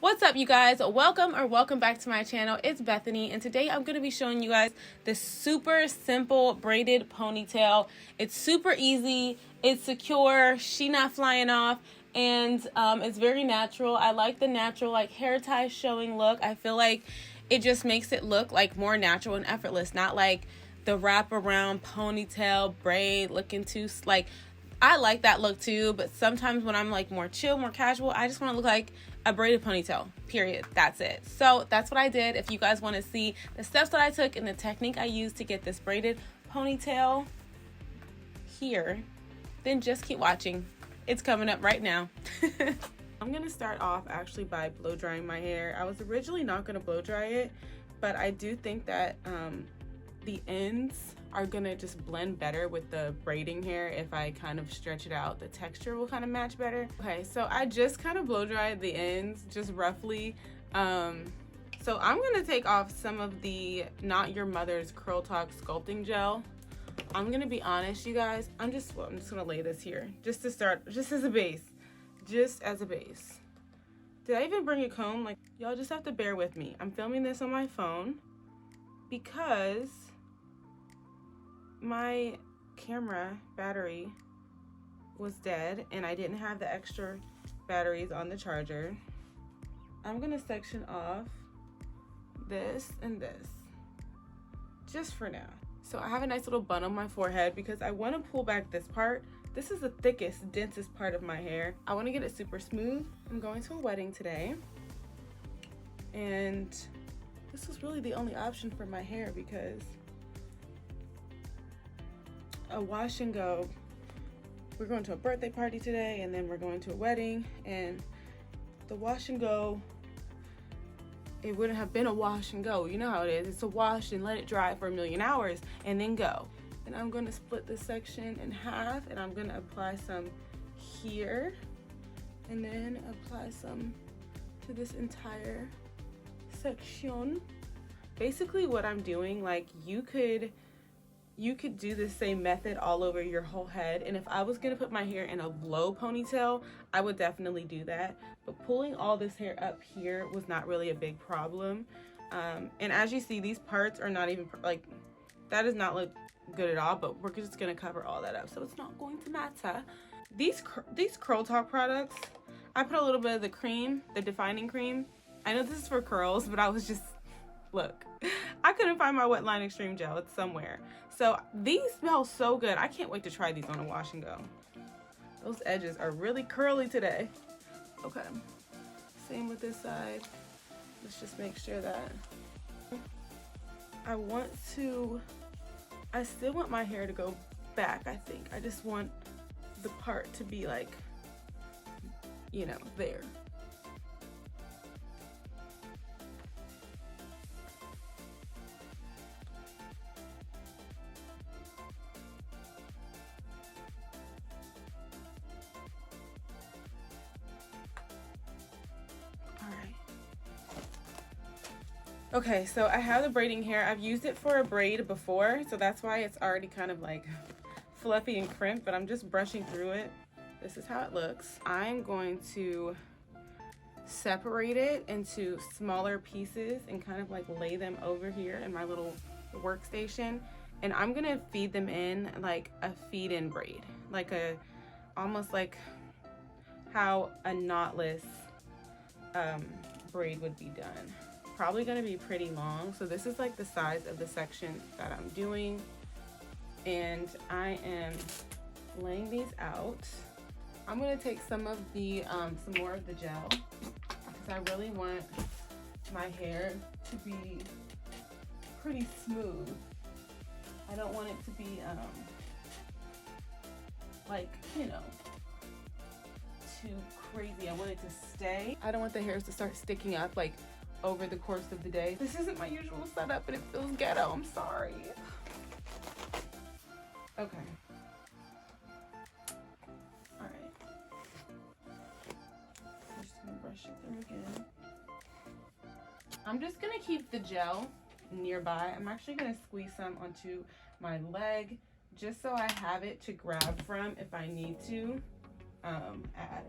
What's up, you guys? Welcome back to my channel. It's Bethany, and today I'm going to be showing you guys this super simple braided ponytail. It's super easy, it's secure, she not flying off, and it's very natural. I like the natural like hair tie showing look. I feel like it just makes it look like more natural and effortless, not like the wraparound ponytail braid looking too like. I like that look too, but sometimes when I'm like more chill, more casual, I just want to look like a braided ponytail, period. That's it. So that's what I did. If you guys want to see the steps that I took and the technique I used to get this braided ponytail here, then just keep watching. It's coming up right now. I'm going to start off actually by blow drying my hair. I was originally not going to blow dry it, but I do think that the ends are gonna just blend better with the braiding hair. If I kind of stretch it out, the texture will kind of match better. Okay, so I just kind of blow dried the ends just roughly. So I'm gonna take off some of the Not Your Mother's Curl Talk sculpting gel. I'm gonna be honest, you guys, I'm just gonna lay this here just to start, just as a base. Did I even bring a comb? Like, y'all just have to bear with me. I'm filming this on my phone because my camera battery was dead and I didn't have the extra batteries on the charger. I'm gonna section off this and this just for now. So I have a nice little bun on my forehead because I want to pull back this part. This is the thickest, densest part of my hair. I want to get it super smooth. I'm going to a wedding today, and this was really the only option for my hair because a wash and go. We're going to a birthday party today, and then we're going to a wedding, and the wash and go, it wouldn't have been a wash and go. You know how it is. It's a wash and let it dry for a million hours and then go. And I'm going to split this section in half, and I'm going to apply some here and then apply some to this entire section. Basically what I'm doing, like, you could do the same method all over your whole head, and if I was gonna put my hair in a low ponytail, I would definitely do that. But pulling all this hair up here was not really a big problem. And as you see, these parts are not even like, that does not look good at all, but we're just gonna cover all that up, so it's not going to matter. These Curl Talk products, I put a little bit of the cream, the defining cream. I know this is for curls, but I was just, look, I couldn't find my Wet Line Extreme Gel. It's somewhere. So these smell so good. I can't wait to try these on a wash and go. Those edges are really curly today. Okay, same with this side. Let's just make sure that I still want my hair to go back, I think. I just want the part to be like, you know, there. Okay, so I have the braiding hair. I've used it for a braid before, so that's why it's already kind of like fluffy and crimped, but I'm just brushing through it. This is how it looks. I'm going to separate it into smaller pieces and kind of like lay them over here in my little workstation. And I'm gonna feed them in like a feed-in braid, like almost like how a knotless braid would be done. Probably gonna be pretty long, so this is like the size of the section that I'm doing, and I am laying these out. I'm gonna take some of the some more of the gel because I really want my hair to be pretty smooth. I don't want it to be like, you know, too crazy. I want it to stay. I don't want the hairs to start sticking up like over the course of the day. This isn't my usual setup, but it feels ghetto. I'm sorry. Okay. All right. I'm just gonna brush it through again. I'm just gonna keep the gel nearby. I'm actually gonna squeeze some onto my leg just so I have it to grab from if I need to add.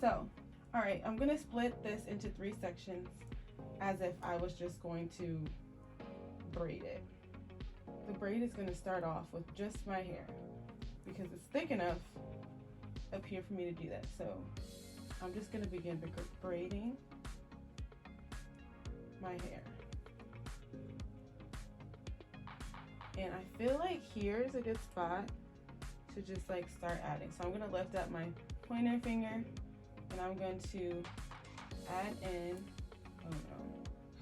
So All right, I'm gonna split this into 3 sections as if I was just going to braid it. The braid is gonna start off with just my hair because it's thick enough up here for me to do that. So I'm just gonna begin braiding my hair. And I feel like here's a good spot to just like start adding. So I'm gonna lift up my pointer finger and I'm going to add in,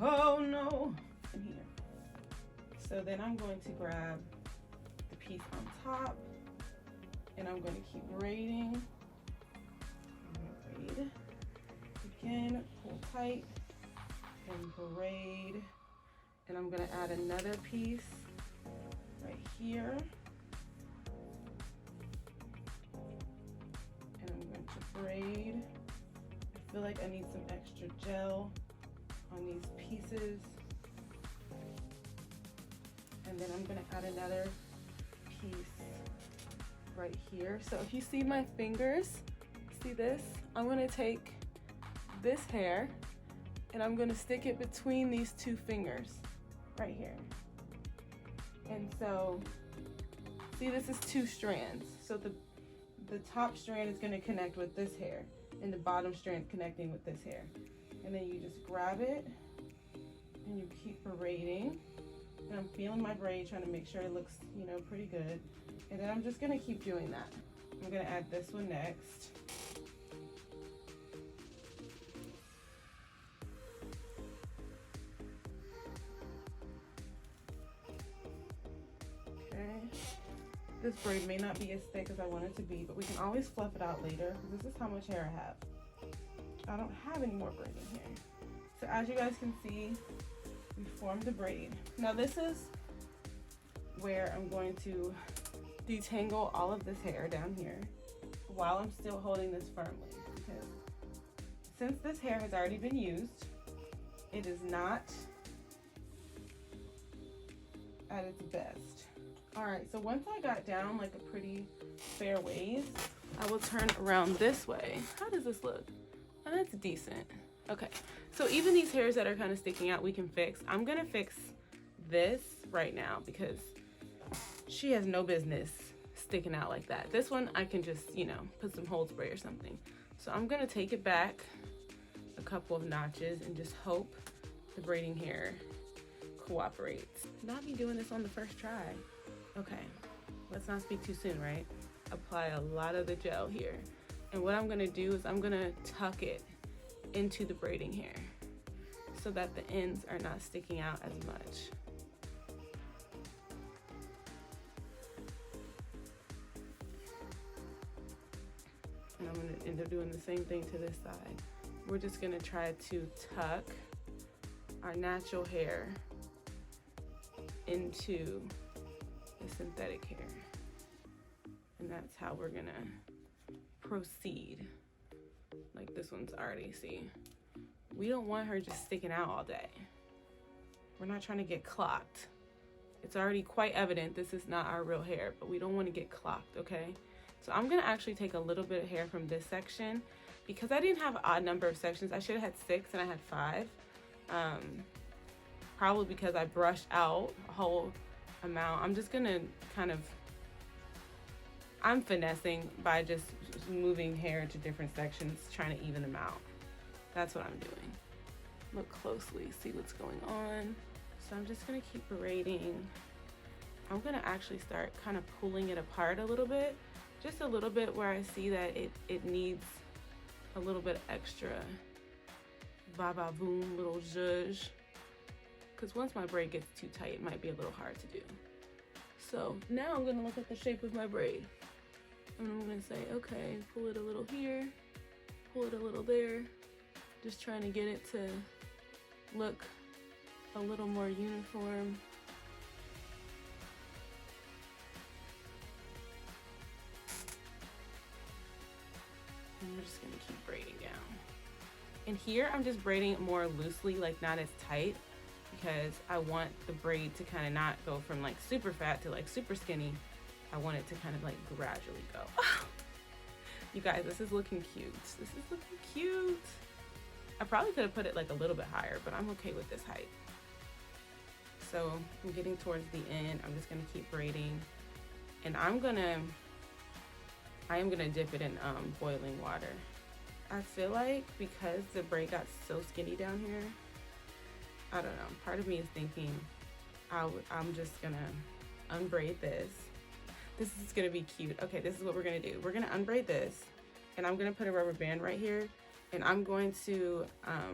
oh no, in here. So then I'm going to grab the piece on top and I'm going to keep braiding. Braid. Again, pull tight and braid. And I'm going to add another piece right here. And I'm going to braid. I feel like I need some extra gel on these pieces. And then I'm gonna add another piece right here. So if you see my fingers, see this? I'm gonna take this hair and I'm gonna stick it between these 2 fingers right here. And so, see, this is 2 strands. So the top strand is gonna connect with this hair and the bottom strand connecting with this hair. And then you just grab it and you keep braiding. And I'm feeling my braid, trying to make sure it looks, you know, pretty good. And then I'm just gonna keep doing that. I'm gonna add this one next. Okay. This braid may not be as thick as I want it to be, but we can always fluff it out later because this is how much hair I have. I don't have any more braiding here. So as you guys can see, we formed the braid. Now this is where I'm going to detangle all of this hair down here while I'm still holding this firmly, because since this hair has already been used, it is not at its best. All right, so once I got down like a pretty fair ways, I will turn around this way. How does this look? Oh, that's decent. Okay, so even these hairs that are kind of sticking out, we can fix. I'm gonna fix this right now because she has no business sticking out like that. This one, I can just, you know, put some hold spray or something. So I'm gonna take it back a couple of notches and just hope the braiding hair cooperates. Not me doing this on the first try. Okay, let's not speak too soon, right? Apply a lot of the gel here. And what I'm gonna do is I'm gonna tuck it into the braiding hair so that the ends are not sticking out as much. And I'm gonna end up doing the same thing to this side. We're just gonna try to tuck our natural hair into the synthetic hair. And that's how we're gonna proceed. Like this one's already, see? We don't want her just sticking out all day. We're not trying to get clocked. It's already quite evident this is not our real hair, but we don't want to get clocked, okay? So I'm gonna actually take a little bit of hair from this section because I didn't have an odd number of sections. I should have had 6 and I had 5. Probably because I brushed out a whole amount. I'm just gonna kind of, I'm finessing by just moving hair to different sections, trying to even them out. That's what I'm doing. Look closely, see what's going on. So I'm just gonna keep braiding. I'm gonna actually start kind of pulling it apart a little bit, just a little bit where I see that it needs a little bit extra ba-ba-boom, little zhuzh. Because once my braid gets too tight, it might be a little hard to do. So now I'm gonna look at the shape of my braid. And I'm gonna say, okay, pull it a little here, pull it a little there. Just trying to get it to look a little more uniform. And we're just gonna keep braiding down. And here I'm just braiding it more loosely, like not as tight, because I want the braid to kind of not go from like super fat to like super skinny. I want it to kind of like gradually go. You guys, this is looking cute. This is looking cute. I probably could have put it like a little bit higher, but I'm okay with this height. So I'm getting towards the end. I'm just gonna keep braiding, and I am gonna dip it in boiling water. I feel like because the braid got so skinny down here, I don't know, part of me is thinking I'm just gonna unbraid this. This is gonna be cute. Okay, this is what we're gonna do. We're gonna unbraid this, and I'm gonna put a rubber band right here, and I'm going to,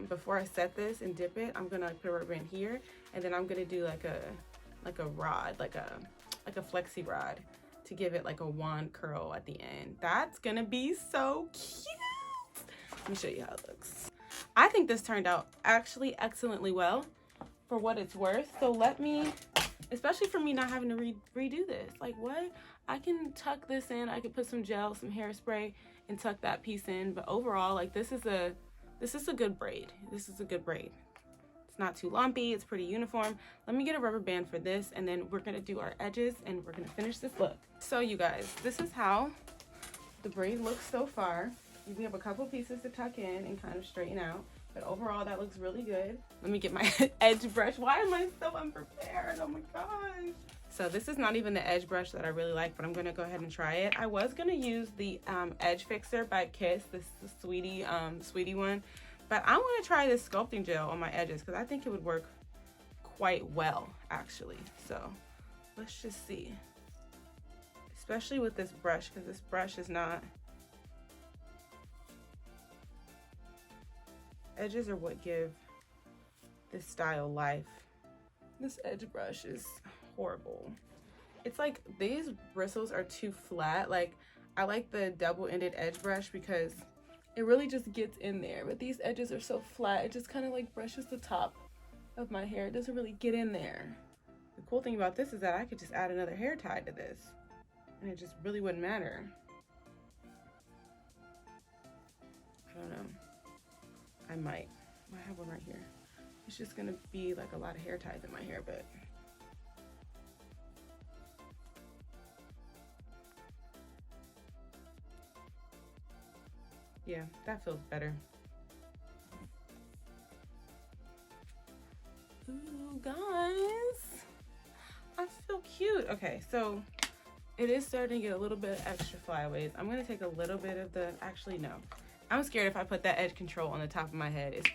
before I set this and dip it, I'm gonna put a rubber band here, and then I'm gonna do like a rod, like a flexi rod to give it like a wand curl at the end. That's gonna be so cute. Let me show you how it looks. I think this turned out actually excellently well for what it's worth. So let me, especially for me not having to redo this, like what? I can tuck this in, I could put some gel, some hairspray, and tuck that piece in. But overall, like this is a good braid. This is a good braid. It's not too lumpy, it's pretty uniform. Let me get a rubber band for this, and then we're gonna do our edges and we're gonna finish this look. So you guys, this is how the braid looks so far. We have a couple pieces to tuck in and kind of straighten out, but overall that looks really good. Let me get my edge brush. Why am I so unprepared? Oh my gosh. So this is not even the edge brush that I really like, but I'm gonna go ahead and try it. I was gonna use the Edge Fixer by Kiss, this is the sweetie one, but I wanna try this sculpting gel on my edges because I think it would work quite well actually. So let's just see, especially with this brush, because this brush is not, edges are what give this style life. This edge brush is horrible. It's like these bristles are too flat. Like I like the double-ended edge brush because it really just gets in there, but these edges are so flat, it just kind of like brushes the top of my hair. It doesn't really get in there. The cool thing about this is that I could just add another hair tie to this and it just really wouldn't matter. I don't know. I might have one right here. It's just gonna be like a lot of hair ties in my hair, but yeah, that feels better. Ooh, guys, I feel cute. Okay, so it is starting to get a little bit extra flyaways. I'm gonna take a little bit of the, actually no. I'm scared if I put that edge control on the top of my head, it's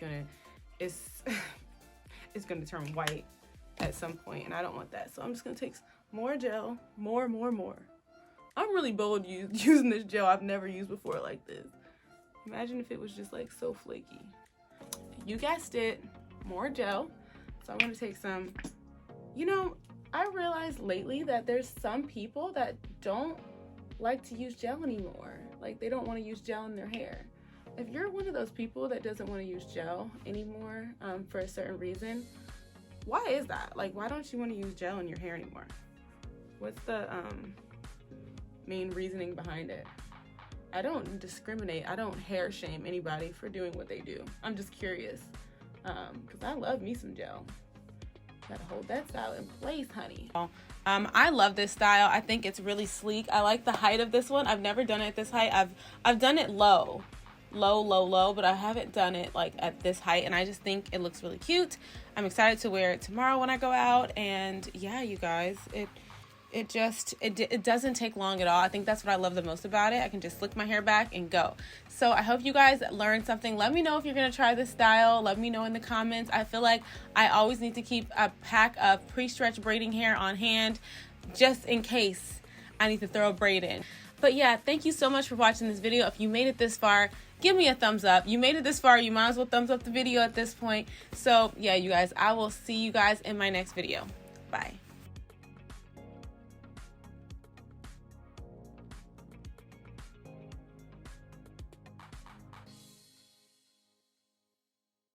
gonna turn white at some point, and I don't want that. So I'm just gonna take more gel, more. I'm really bold using this gel I've never used before like this. Imagine if it was just like so flaky. You guessed it, more gel. So I'm gonna take some, you know, I realized lately that there's some people that don't like to use gel anymore. Like they don't wanna use gel in their hair. If you're one of those people that doesn't want to use gel anymore for a certain reason, why is that? Like, why don't you want to use gel in your hair anymore? What's the main reasoning behind it? I don't discriminate. I don't hair shame anybody for doing what they do. I'm just curious because I love me some gel. Gotta hold that style in place, honey. I love this style. I think it's really sleek. I like the height of this one. I've never done it at this height. I've done it low, but I haven't done it like at this height, and I just think it looks really cute. I'm excited to wear it tomorrow when I go out, and yeah, you guys, it doesn't take long at all. I think that's what I love the most about it. I can just slick my hair back and go. So I hope you guys learned something. Let me know if you're gonna try this style. Let me know in the comments. I feel like I always need to keep a pack of pre-stretched braiding hair on hand just in case I need to throw a braid in. But yeah, thank you so much for watching this video. If you made it this far, give me a thumbs up. You made it this far, you might as well thumbs up the video at this point. So yeah, you guys, I will see you guys in my next video. Bye.